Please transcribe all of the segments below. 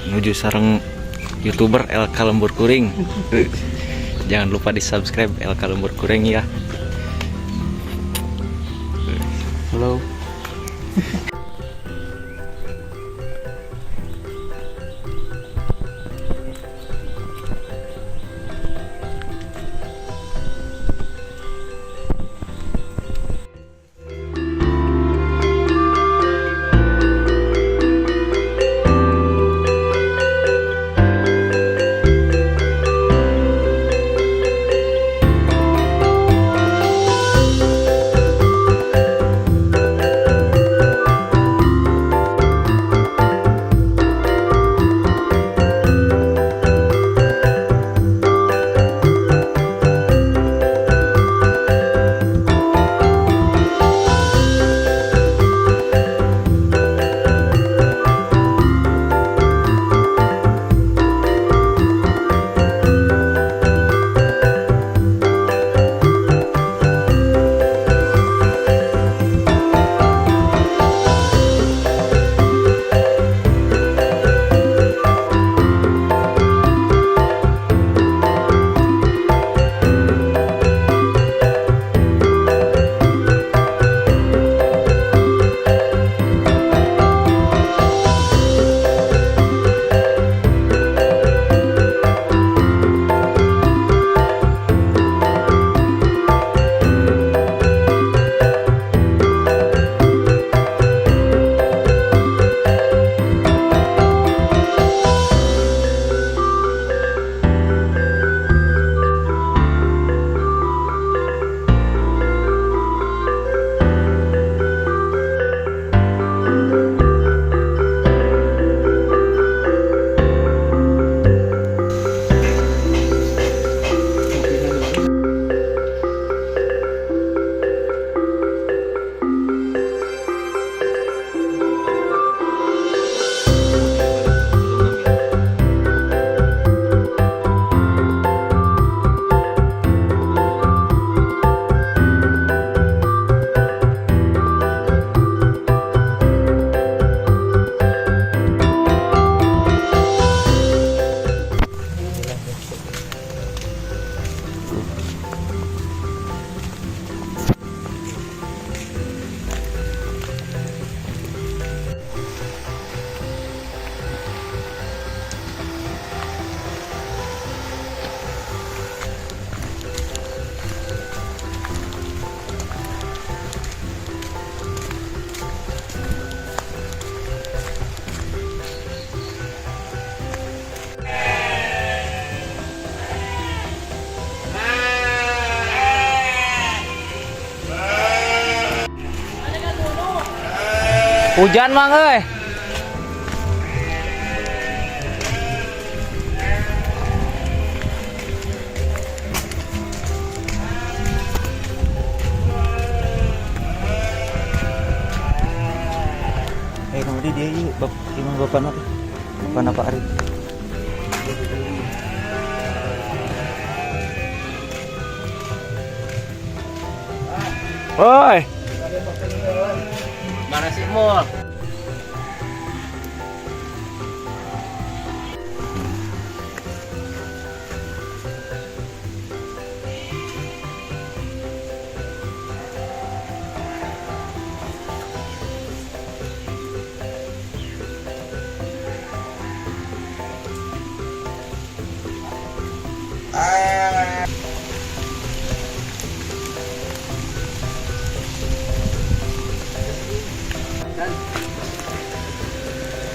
Menuju sarang YouTuber LK Lembur Kuring. Jangan lupa di subscribe LK Lembur Kuring ya. Halo. Hujan mang euy. Kamu dia yuk, gimana bapak nanti? Bapak apa Arif? Oi. Mana sih mall?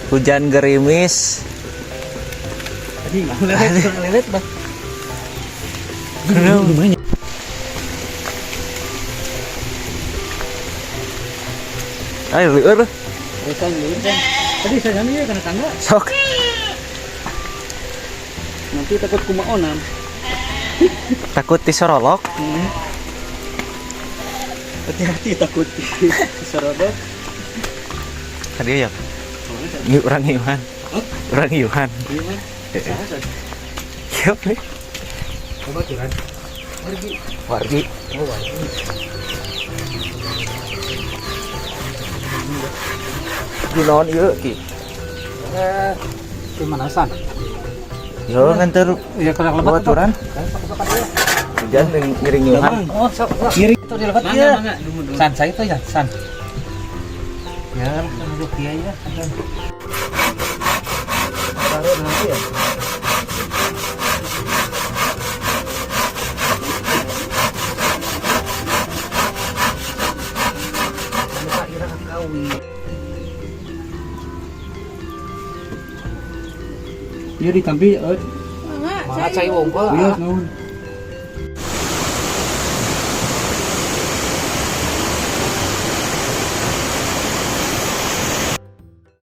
Hujan gerimis. Tadi nggak lelet bang. Lumayan. Ayo liur. Tadi saya nyampe karena tangga. Sok. Nanti takut kumaonan. Takut disorolok. Hati-hati takut disorolok. Tadi ya. Yuk orang Yuhan. Orang Yuhan. Siap nih. Coba Yuhan. Wargi. Oh Wargi. di naon ieu ki? Di mana san? Yo nganter Ya kerang lebat baturan. Hujan ngiring nyuhan. Oh, kiri itu di lebat ya. San saya itu ya, san. Ya, duduk dia ya. Taruh nanti ya. Iya ditampi, Enggak, malah cai wong kok. Iya, Nuhun.